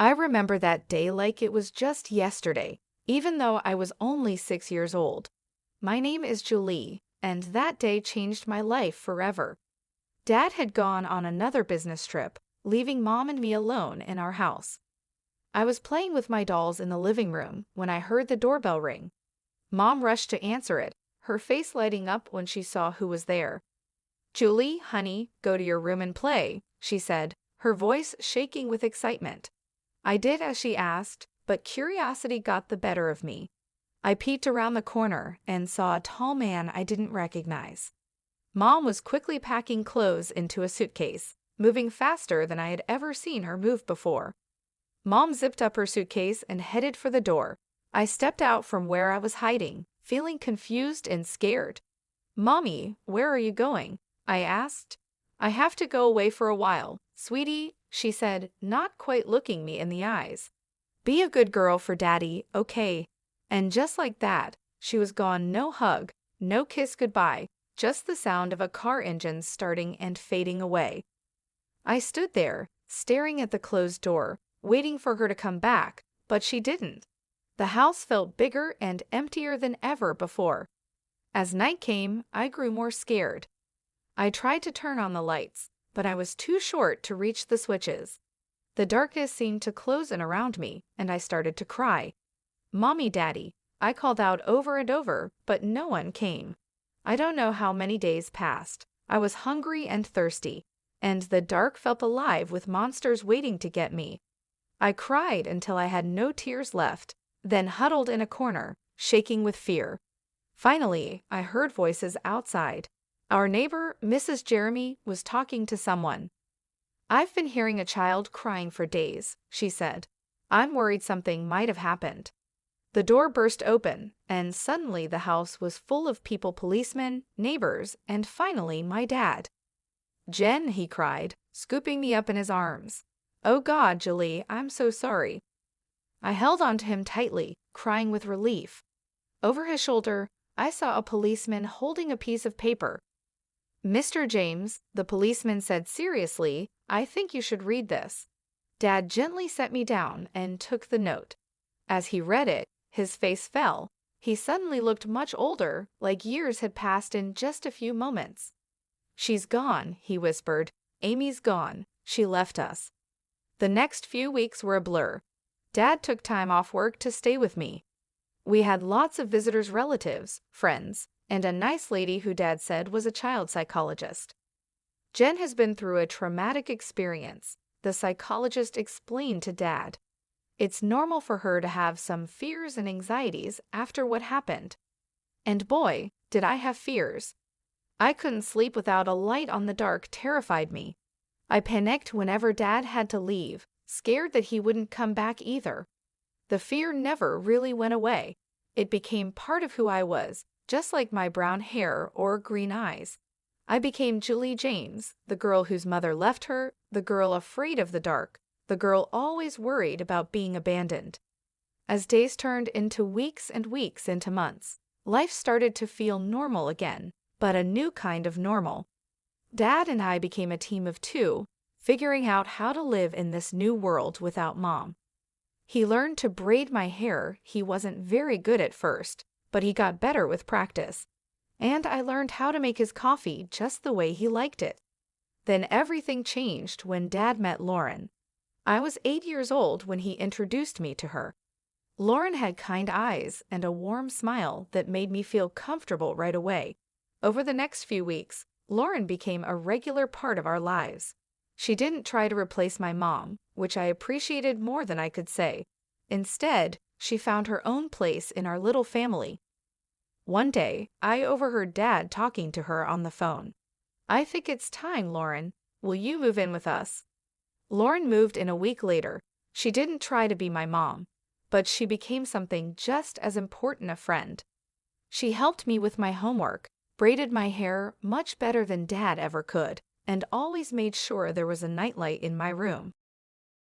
I remember that day like it was just yesterday, even though I was only 6 years old. My name is Julie, and that day changed my life forever. Dad had gone on another business trip, leaving Mom and me alone in our house. I was playing with my dolls in the living room when I heard the doorbell ring. Mom rushed to answer it, her face lighting up when she saw who was there. "Julie, honey, go to your room and play," she said, her voice shaking with excitement. I did as she asked, but curiosity got the better of me. I peeked around the corner and saw a tall man I didn't recognize. Mom was quickly packing clothes into a suitcase, moving faster than I had ever seen her move before. Mom zipped up her suitcase and headed for the door. I stepped out from where I was hiding, feeling confused and scared. "Mommy, where are you going?" I asked. "I have to go away for a while, sweetie," she said, not quite looking me in the eyes. "Be a good girl for Daddy, okay?" And just like that, she was gone. No hug, no kiss goodbye, just the sound of a car engine starting and fading away. I stood there, staring at the closed door, waiting for her to come back, but she didn't. The house felt bigger and emptier than ever before. As night came, I grew more scared. I tried to turn on the lights, but I was too short to reach the switches. The darkness seemed to close in around me, and I started to cry. "Mommy, Daddy," I called out over and over, but no one came. I don't know how many days passed. I was hungry and thirsty, and the dark felt alive with monsters waiting to get me. I cried until I had no tears left, then huddled in a corner, shaking with fear. Finally, I heard voices outside. Our neighbor, Mrs. Jeremy, was talking to someone. "I've been hearing a child crying for days," she said. "I'm worried something might have happened." The door burst open, and suddenly the house was full of people, policemen, neighbors, and finally my dad. "Jen," he cried, scooping me up in his arms. "Oh God, Julie, I'm so sorry." I held on to him tightly, crying with relief. Over his shoulder, I saw a policeman holding a piece of paper. "Mr. James," the policeman said seriously, "I think you should read this." Dad gently set me down and took the note. As he read it, his face fell. He suddenly looked much older, like years had passed in just a few moments. "She's gone," he whispered. "Amy's gone. She left us." The next few weeks were a blur. Dad took time off work to stay with me. We had lots of visitors, relatives, friends, and a nice lady who Dad said was a child psychologist. "Jen has been through a traumatic experience," the psychologist explained to Dad. "It's normal for her to have some fears and anxieties after what happened." And boy, did I have fears. I couldn't sleep without a light on. The dark terrified me. I panicked whenever Dad had to leave, scared that he wouldn't come back either. The fear never really went away. It became part of who I was, just like my brown hair or green eyes. I became Julie James, the girl whose mother left her, the girl afraid of the dark, the girl always worried about being abandoned. As days turned into weeks and weeks into months, life started to feel normal again, but a new kind of normal. Dad and I became a team of two, figuring out how to live in this new world without Mom. He learned to braid my hair. He wasn't very good at first, but he got better with practice. And I learned how to make his coffee just the way he liked it. Then everything changed when Dad met Lauren. I was 8 years old when he introduced me to her. Lauren had kind eyes and a warm smile that made me feel comfortable right away. Over the next few weeks, Lauren became a regular part of our lives. She didn't try to replace my mom, which I appreciated more than I could say. Instead, she found her own place in our little family. One day, I overheard Dad talking to her on the phone. "I think it's time, Lauren. Will you move in with us?" Lauren moved in a week later. She didn't try to be my mom, but she became something just as important, a friend. She helped me with my homework, braided my hair much better than Dad ever could, and always made sure there was a nightlight in my room.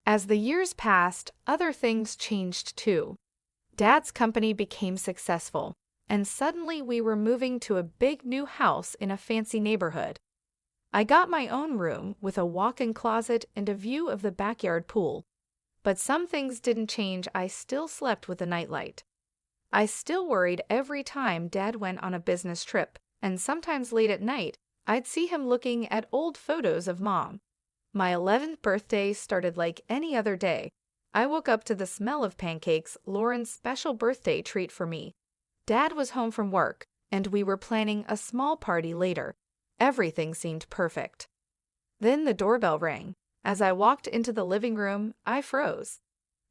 As the years passed, other things changed too. Dad's company became successful, and suddenly we were moving to a big new house in a fancy neighborhood. I got my own room with a walk-in closet and a view of the backyard pool. But some things didn't change. I still slept with a nightlight. I still worried every time Dad went on a business trip, and sometimes late at night, I'd see him looking at old photos of Mom. My 11th birthday started like any other day. I woke up to the smell of pancakes, Lauren's special birthday treat for me. Dad was home from work, and we were planning a small party later. Everything seemed perfect. Then the doorbell rang. As I walked into the living room, I froze.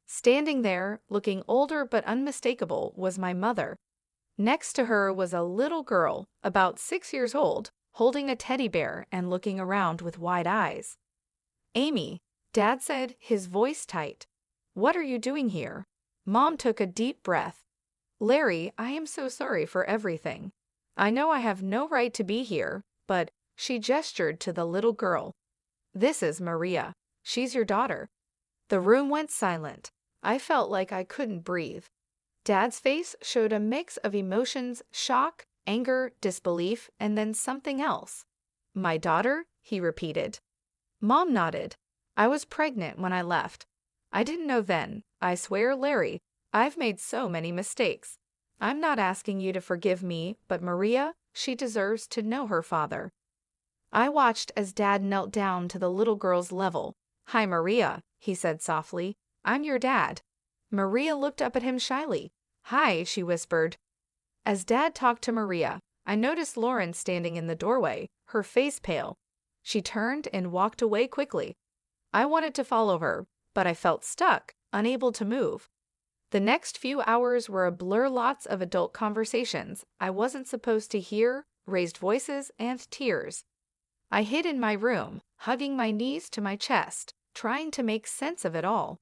Standing there, looking older but unmistakable, was my mother. Next to her was a little girl, about 6 years old, holding a teddy bear and looking around with wide eyes. "Amy," Dad said, his voice tight. "What are you doing here?" Mom took a deep breath. "Larry, I am so sorry for everything. I know I have no right to be here, but," she gestured to the little girl. "This is Maria. She's your daughter." The room went silent. I felt like I couldn't breathe. Dad's face showed a mix of emotions: shock, anger, disbelief, and then something else. "My daughter?" he repeated. Mom nodded. "I was pregnant when I left. I didn't know then. I swear, Larry, I've made so many mistakes. I'm not asking you to forgive me, but Maria, she deserves to know her father." I watched as Dad knelt down to the little girl's level. "Hi, Maria," he said softly. "I'm your dad." Maria looked up at him shyly. "Hi," she whispered. As Dad talked to Maria, I noticed Lauren standing in the doorway, her face pale. She turned and walked away quickly. I wanted to follow her, but I felt stuck, unable to move. The next few hours were a blur: lots of adult conversations I wasn't supposed to hear, raised voices, and tears. I hid in my room, hugging my knees to my chest, trying to make sense of it all.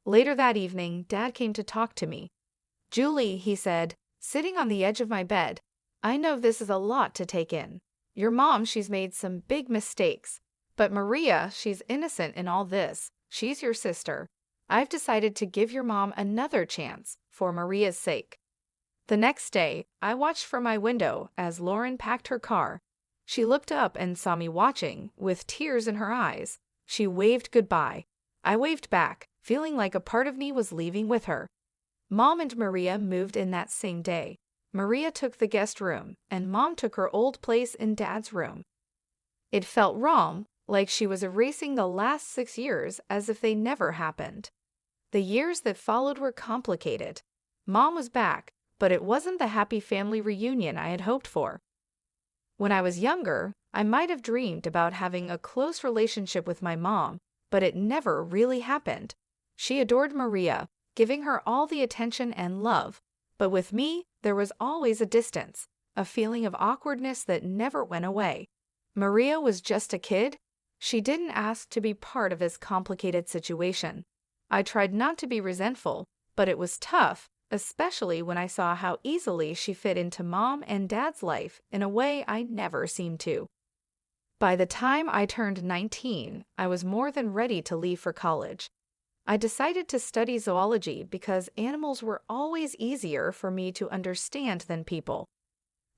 Later that evening, Dad came to talk to me. "Julie," he said, sitting on the edge of my bed, "I know this is a lot to take in. Your mom, she's made some big mistakes. But Maria, she's innocent in all this. She's your sister. I've decided to give your mom another chance, for Maria's sake." The next day, I watched from my window as Lauren packed her car. She looked up and saw me watching, with tears in her eyes. She waved goodbye. I waved back, feeling like a part of me was leaving with her. Mom and Maria moved in that same day. Maria took the guest room, and Mom took her old place in Dad's room. It felt wrong, like she was erasing the last 6 years as if they never happened. The years that followed were complicated. Mom was back, but it wasn't the happy family reunion I had hoped for. When I was younger, I might have dreamed about having a close relationship with my mom, but it never really happened. She adored Maria, giving her all the attention and love, but with me, there was always a distance, a feeling of awkwardness that never went away. Maria was just a kid. She didn't ask to be part of this complicated situation. I tried not to be resentful, but it was tough, especially when I saw how easily she fit into Mom and Dad's life in a way I never seemed to. By the time I turned 19, I was more than ready to leave for college. I decided to study zoology because animals were always easier for me to understand than people.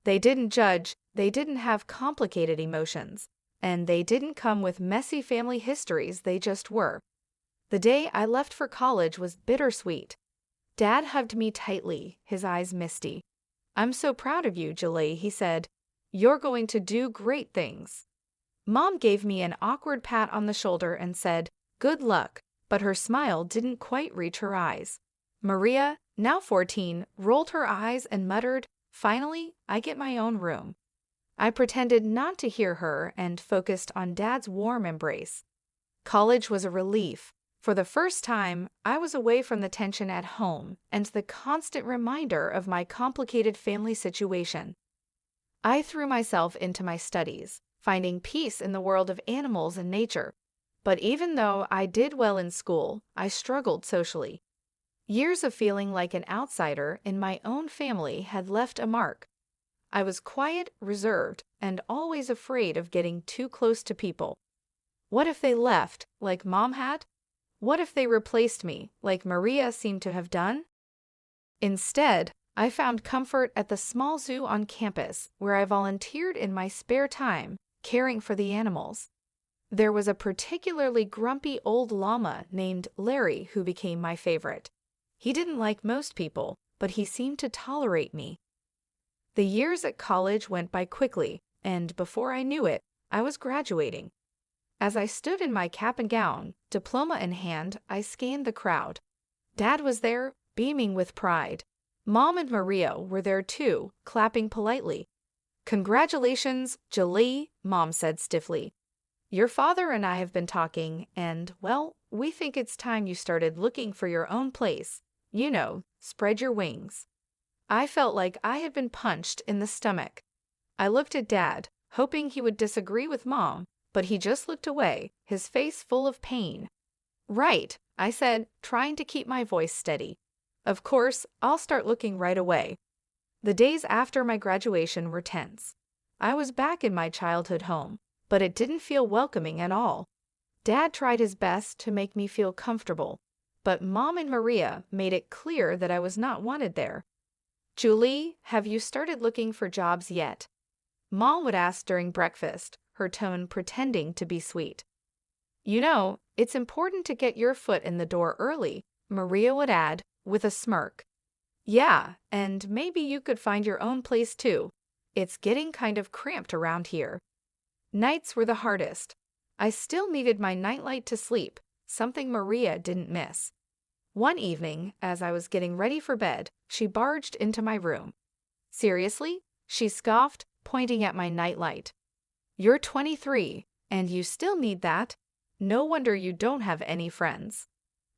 They didn't judge, they didn't have complicated emotions, and they didn't come with messy family histories. They just were. The day I left for college was bittersweet. Dad hugged me tightly, his eyes misty. "I'm so proud of you, Julie," he said. "You're going to do great things." Mom gave me an awkward pat on the shoulder and said, "Good luck," but her smile didn't quite reach her eyes. Maria, now 14, rolled her eyes and muttered, "Finally, I get my own room." I pretended not to hear her and focused on Dad's warm embrace. College was a relief. For the first time, I was away from the tension at home and the constant reminder of my complicated family situation. I threw myself into my studies, finding peace in the world of animals and nature. But even though I did well in school, I struggled socially. Years of feeling like an outsider in my own family had left a mark. I was quiet, reserved, and always afraid of getting too close to people. What if they left, like Mom had? What if they replaced me, like Maria seemed to have done? Instead, I found comfort at the small zoo on campus, where I volunteered in my spare time, caring for the animals. There was a particularly grumpy old llama named Larry who became my favorite. He didn't like most people, but he seemed to tolerate me. The years at college went by quickly, and before I knew it, I was graduating. As I stood in my cap and gown, diploma in hand, I scanned the crowd. Dad was there, beaming with pride. Mom and Maria were there too, clapping politely. "Congratulations, Julie," Mom said stiffly. "Your father and I have been talking, and, well, we think it's time you started looking for your own place. You know, spread your wings." I felt like I had been punched in the stomach. I looked at Dad, hoping he would disagree with Mom, but he just looked away, his face full of pain. "Right," I said, trying to keep my voice steady. "Of course, I'll start looking right away." The days after my graduation were tense. I was back in my childhood home, but it didn't feel welcoming at all. Dad tried his best to make me feel comfortable, but Mom and Maria made it clear that I was not wanted there. "Julie, have you started looking for jobs yet?" Mom would ask during breakfast, her tone pretending to be sweet. "You know, it's important to get your foot in the door early," Maria would add, with a smirk. "Yeah, and maybe you could find your own place too. It's getting kind of cramped around here." Nights were the hardest. I still needed my nightlight to sleep, something Maria didn't miss. One evening, as I was getting ready for bed, she barged into my room. "Seriously?" she scoffed, pointing at my nightlight. "You're 23, and you still need that? No wonder you don't have any friends."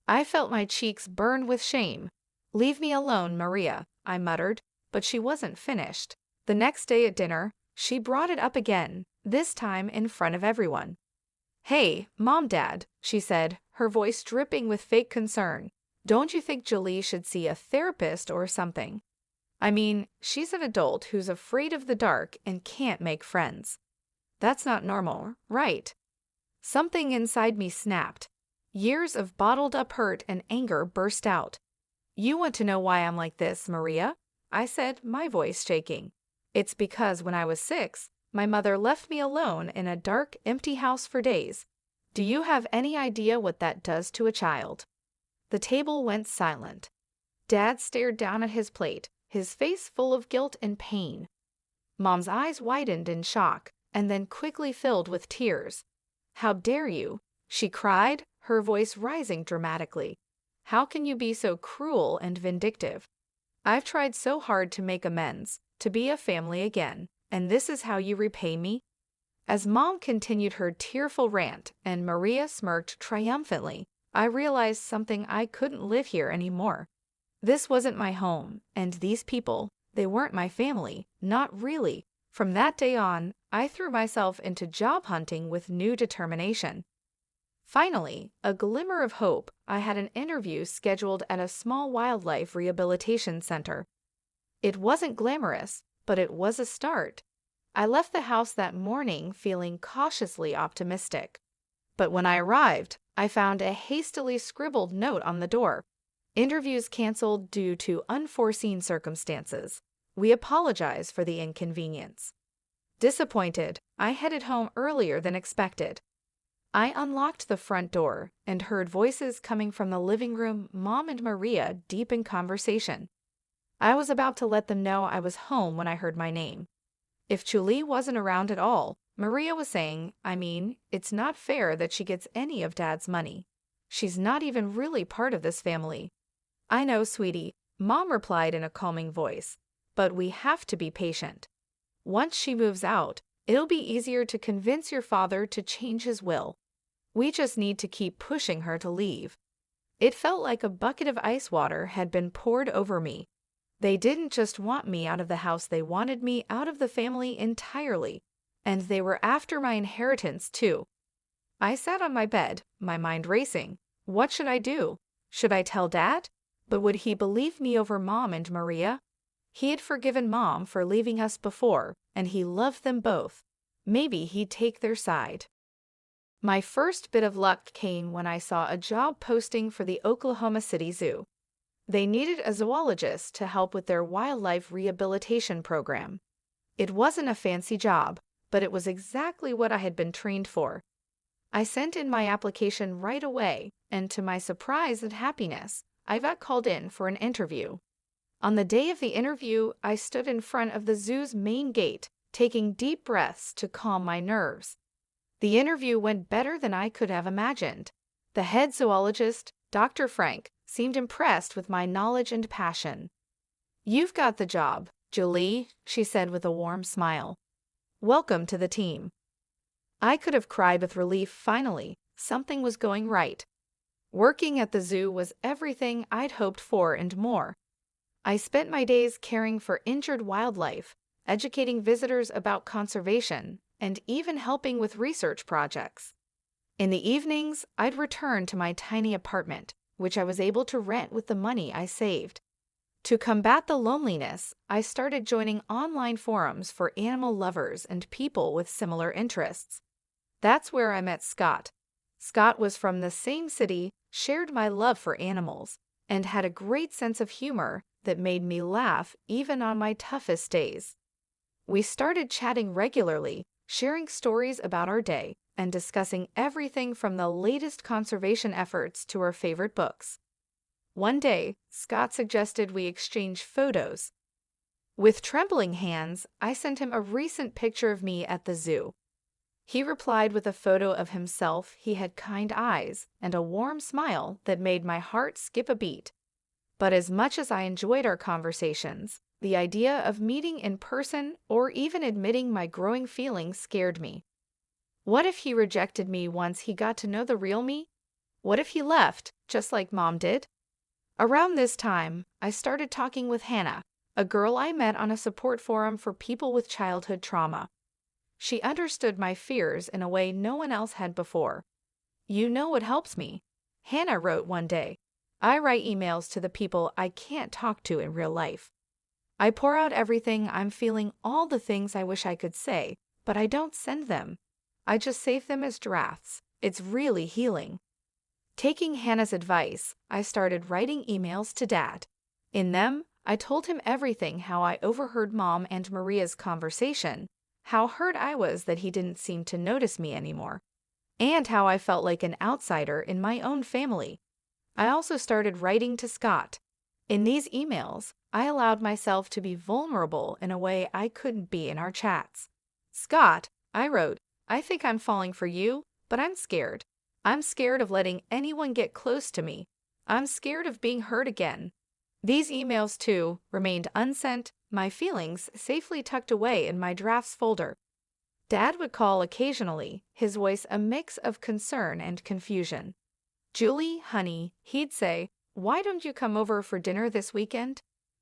I felt my cheeks burn with shame. "Leave me alone, Maria," I muttered, but she wasn't finished. The next day at dinner, she brought it up again, this time in front of everyone. "Hey, Mom, Dad," she said, her voice dripping with fake concern. "Don't you think Julie should see a therapist or something? I mean, she's an adult who's afraid of the dark and can't make friends. That's not normal, right?" Something inside me snapped. Years of bottled-up hurt and anger burst out. "You want to know why I'm like this, Maria?" I said, my voice shaking. "It's because when I was 6, my mother left me alone in a dark, empty house for days. Do you have any idea what that does to a child?" The table went silent. Dad stared down at his plate, his face full of guilt and pain. Mom's eyes widened in shock, and then quickly filled with tears. "How dare you?" she cried, her voice rising dramatically. "How can you be so cruel and vindictive? I've tried so hard to make amends, to be a family again, and this is how you repay me?" As Mom continued her tearful rant and Maria smirked triumphantly, I realized something: I couldn't live here anymore. This wasn't my home, and these people, they weren't my family, not really. From that day on, I threw myself into job hunting with new determination. Finally, a glimmer of hope, I had an interview scheduled at a small wildlife rehabilitation center. It wasn't glamorous, but it was a start. I left the house that morning feeling cautiously optimistic. But when I arrived, I found a hastily scribbled note on the door. "Interviews canceled due to unforeseen circumstances. We apologize for the inconvenience." Disappointed, I headed home earlier than expected. I unlocked the front door and heard voices coming from the living room, Mom and Maria deep in conversation. I was about to let them know I was home when I heard my name. If Julie wasn't around at all, Maria was saying, it's not fair that she gets any of Dad's money. She's not even really part of this family. "I know, sweetie," Mom replied in a calming voice, "but we have to be patient. Once she moves out, it'll be easier to convince your father to change his will. We just need to keep pushing her to leave." It felt like a bucket of ice water had been poured over me. They didn't just want me out of the house, they wanted me out of the family entirely, and they were after my inheritance too. I sat on my bed, my mind racing. What should I do? Should I tell Dad? But would he believe me over Mom and Maria? He had forgiven Mom for leaving us before, and he loved them both. Maybe he'd take their side. My first bit of luck came when I saw a job posting for the Oklahoma City Zoo. They needed a zoologist to help with their wildlife rehabilitation program. It wasn't a fancy job, but it was exactly what I had been trained for. I sent in my application right away, and to my surprise and happiness, I got called in for an interview. On the day of the interview, I stood in front of the zoo's main gate, taking deep breaths to calm my nerves. The interview went better than I could have imagined. The head zoologist, Dr. Frank, seemed impressed with my knowledge and passion. "You've got the job, Julie," she said with a warm smile. "Welcome to the team." I could have cried with relief. Finally, something was going right. Working at the zoo was everything I'd hoped for and more. I spent my days caring for injured wildlife, educating visitors about conservation, and even helping with research projects. In the evenings, I'd return to my tiny apartment, which I was able to rent with the money I saved. To combat the loneliness, I started joining online forums for animal lovers and people with similar interests. That's where I met Scott. Scott was from the same city, shared my love for animals, and had a great sense of humor that made me laugh even on my toughest days. We started chatting regularly, sharing stories about our day, and discussing everything from the latest conservation efforts to our favorite books. One day, Scott suggested we exchange photos. With trembling hands, I sent him a recent picture of me at the zoo. He replied with a photo of himself. He had kind eyes and a warm smile that made my heart skip a beat. But as much as I enjoyed our conversations, the idea of meeting in person or even admitting my growing feelings scared me. What if he rejected me once he got to know the real me? What if he left, just like Mom did? Around this time, I started talking with Hannah, a girl I met on a support forum for people with childhood trauma. She understood my fears in a way no one else had before. "You know what helps me," Hannah wrote one day. "I write emails to the people I can't talk to in real life. I pour out everything I'm feeling, all the things I wish I could say, but I don't send them. I just save them as drafts. It's really healing." Taking Hannah's advice, I started writing emails to Dad. In them, I told him everything: how I overheard Mom and Maria's conversation, how hurt I was that he didn't seem to notice me anymore, and how I felt like an outsider in my own family. I also started writing to Scott. In these emails, I allowed myself to be vulnerable in a way I couldn't be in our chats. "Scott," I wrote, "I think I'm falling for you, but I'm scared. I'm scared of letting anyone get close to me. I'm scared of being hurt again." These emails, too, remained unsent, my feelings safely tucked away in my drafts folder. Dad would call occasionally, his voice a mix of concern and confusion. "Julie, honey," he'd say, "why don't you come over for dinner this weekend?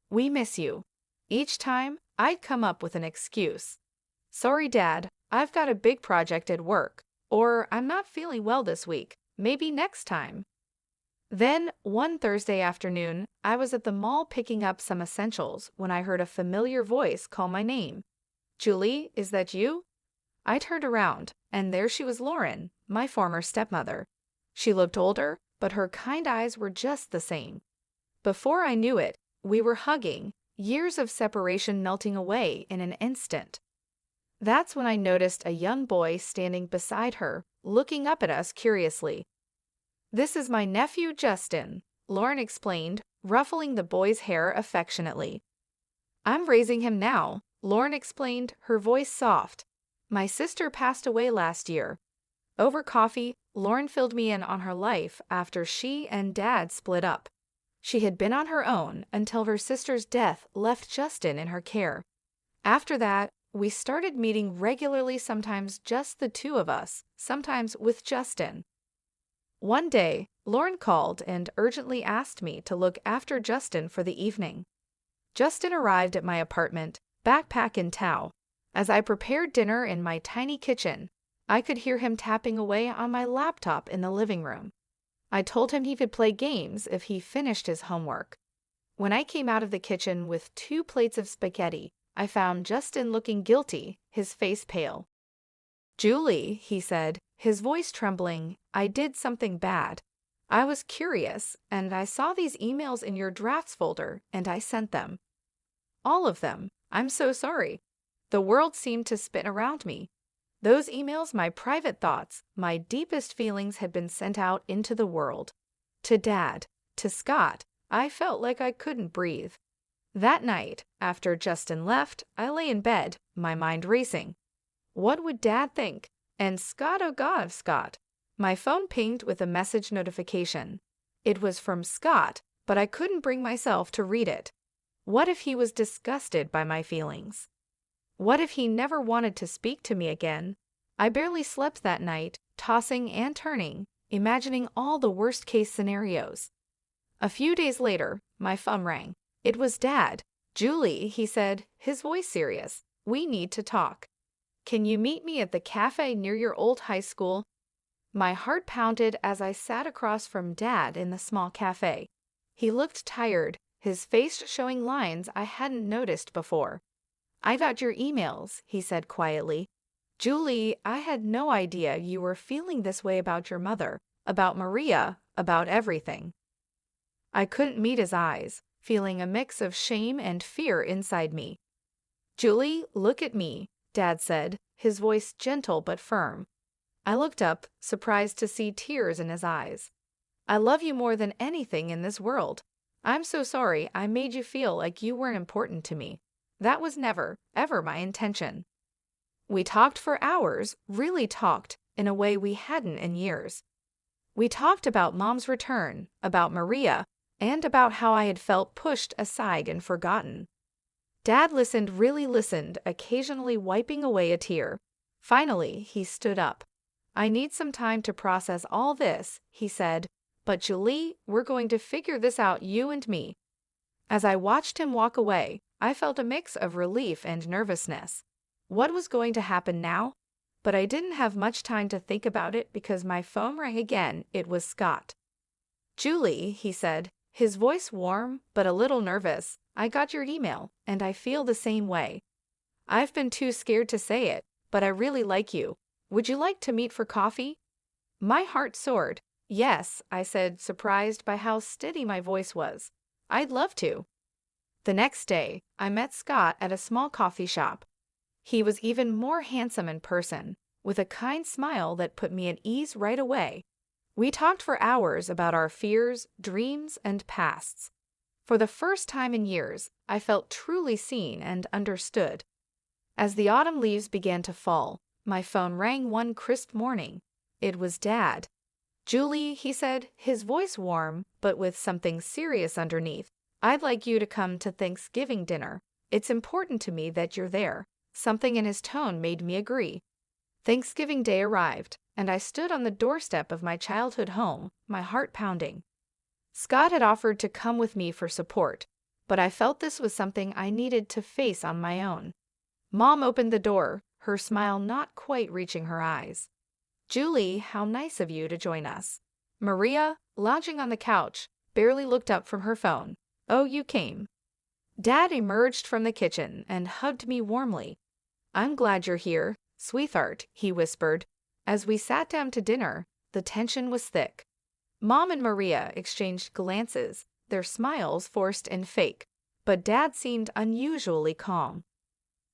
We miss you." Each time, I'd come up with an excuse. "Sorry, Dad, I've got a big project at work," or "I'm not feeling well this week, maybe next time." Then, one Thursday afternoon, I was at the mall picking up some essentials when I heard a familiar voice call my name. "Julie, is that you?" I turned around, and there she was, Lauren, my former stepmother. She looked older, but her kind eyes were just the same. Before I knew it, we were hugging, years of separation melting away in an instant. That's when I noticed a young boy standing beside her, looking up at us curiously. "This is my nephew Justin," Lauren explained, ruffling the boy's hair affectionately. "I'm raising him now," Lauren explained, her voice soft. "My sister passed away last year." Over coffee, Lauren filled me in on her life after she and Dad split up. She had been on her own until her sister's death left Justin in her care. After that, we started meeting regularly, sometimes just the two of us, sometimes with Justin. One day, Lauren called and urgently asked me to look after Justin for the evening. Justin arrived at my apartment, backpack in tow. As I prepared dinner in my tiny kitchen, I could hear him tapping away on my laptop in the living room. I told him he could play games if he finished his homework. When I came out of the kitchen with 2 plates of spaghetti, I found Justin looking guilty, his face pale. "Julie," he said, his voice trembling, "I did something bad. I was curious, and I saw these emails in your drafts folder, and I sent them. All of them. I'm so sorry." The world seemed to spin around me. Those emails, my private thoughts, my deepest feelings had been sent out into the world. To Dad, to Scott, I felt like I couldn't breathe. That night, after Justin left, I lay in bed, my mind racing. What would Dad think? And Scott, oh God, Scott. My phone pinged with a message notification. It was from Scott, but I couldn't bring myself to read it. What if he was disgusted by my feelings? What if he never wanted to speak to me again? I barely slept that night, tossing and turning, imagining all the worst-case scenarios. A few days later, my phone rang. It was Dad. "Julie," he said, his voice serious. "We need to talk. Can you meet me at the cafe near your old high school?" My heart pounded as I sat across from Dad in the small cafe. He looked tired, his face showing lines I hadn't noticed before. "I got your emails," he said quietly. "Julie, I had no idea you were feeling this way about your mother, about Maria, about everything." I couldn't meet his eyes, feeling a mix of shame and fear inside me. "Julie, look at me," Dad said, his voice gentle but firm. I looked up, surprised to see tears in his eyes. "I love you more than anything in this world. I'm so sorry I made you feel like you weren't important to me. That was never, ever my intention." We talked for hours, really talked, in a way we hadn't in years. We talked about Mom's return, about Maria, and about how I had felt pushed aside and forgotten. Dad listened, really listened, occasionally wiping away a tear. Finally, he stood up. "I need some time to process all this," he said, "but Julie, we're going to figure this out, you and me." As I watched him walk away, I felt a mix of relief and nervousness. What was going to happen now? But I didn't have much time to think about it because my phone rang again. It was Scott. "Julie," he said, his voice warm but a little nervous, "I got your email, and I feel the same way. I've been too scared to say it, but I really like you. Would you like to meet for coffee?" My heart soared. "Yes," I said, surprised by how steady my voice was. "I'd love to." The next day, I met Scott at a small coffee shop. He was even more handsome in person, with a kind smile that put me at ease right away. We talked for hours about our fears, dreams, and pasts. For the first time in years, I felt truly seen and understood. As the autumn leaves began to fall, my phone rang one crisp morning. It was Dad. "Julie," he said, his voice warm, but with something serious underneath, "I'd like you to come to Thanksgiving dinner. It's important to me that you're there." Something in his tone made me agree. Thanksgiving Day arrived, and I stood on the doorstep of my childhood home, my heart pounding. Scott had offered to come with me for support, but I felt this was something I needed to face on my own. Mom opened the door, her smile not quite reaching her eyes. "Julie, how nice of you to join us." Maria, lounging on the couch, barely looked up from her phone. "Oh, you came." Dad emerged from the kitchen and hugged me warmly. "I'm glad you're here, sweetheart," he whispered. As we sat down to dinner, the tension was thick. Mom and Maria exchanged glances, their smiles forced and fake, but Dad seemed unusually calm.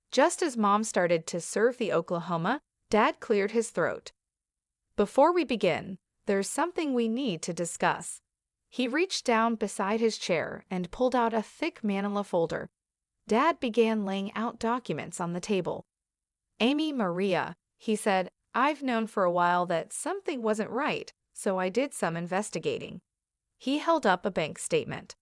Just as Mom started to serve the Oklahoma, Dad cleared his throat. "Before we begin, there's something we need to discuss." He reached down beside his chair and pulled out a thick manila folder. Dad began laying out documents on the table. "Amy, Maria," he said, "I've known for a while that something wasn't right, so I did some investigating." He held up a bank statement.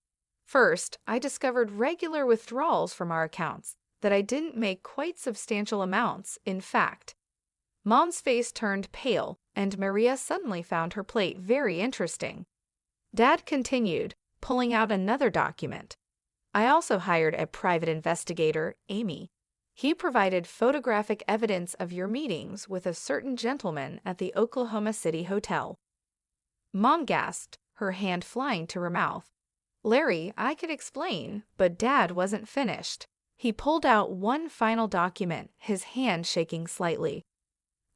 "First, I discovered regular withdrawals from our accounts, that I didn't make quite substantial amounts, in fact." Mom's face turned pale, and Maria suddenly found her plate very interesting. Dad continued, pulling out another document. "I also hired a private investigator, Amy. He provided photographic evidence of your meetings with a certain gentleman at the Oklahoma City Hotel." Mom gasped, her hand flying to her mouth. "Larry, I could explain," but Dad wasn't finished. He pulled out one final document, his hand shaking slightly.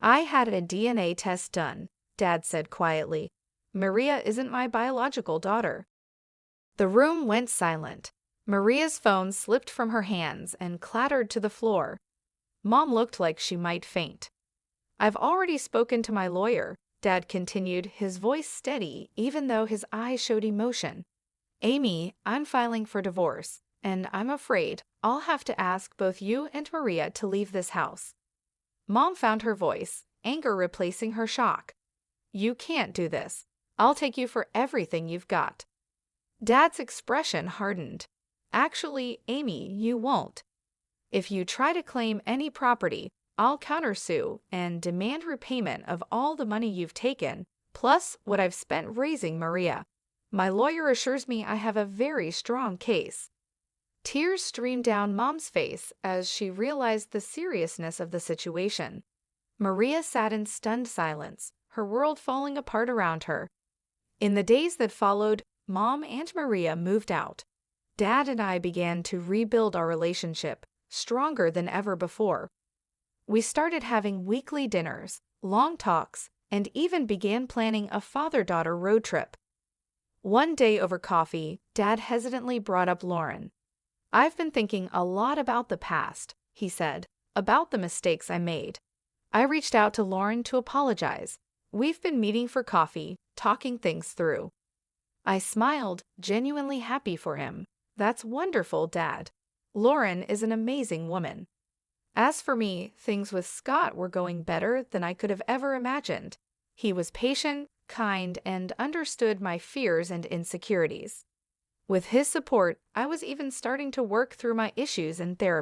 "I had a DNA test done," Dad said quietly. "Maria isn't my biological daughter." The room went silent. Maria's phone slipped from her hands and clattered to the floor. Mom looked like she might faint. I've already spoken to my lawyer, Dad continued, his voice steady even though his eyes showed emotion. Amy, I'm filing for divorce, and I'm afraid I'll have to ask both you and Maria to leave this house. Mom found her voice, anger replacing her shock. You can't do this. I'll take you for everything you've got. Dad's expression hardened. Actually, Amy, you won't. If you try to claim any property, I'll countersue and demand repayment of all the money you've taken, plus what I've spent raising Maria. My lawyer assures me I have a very strong case. Tears streamed down Mom's face as she realized the seriousness of the situation. Maria sat in stunned silence, her world falling apart around her. In the days that followed, Mom and Maria moved out. Dad and I began to rebuild our relationship, stronger than ever before. We started having weekly dinners, long talks, and even began planning a father-daughter road trip. One day over coffee, Dad hesitantly brought up Lauren. I've been thinking a lot about the past, he said, about the mistakes I made. I reached out to Lauren to apologize. We've been meeting for coffee, talking things through. I smiled, genuinely happy for him. That's wonderful, Dad. Lauren is an amazing woman. As for me, things with Scott were going better than I could have ever imagined. He was patient, kind, and understood my fears and insecurities. With his support, I was even starting to work through my issues in therapy.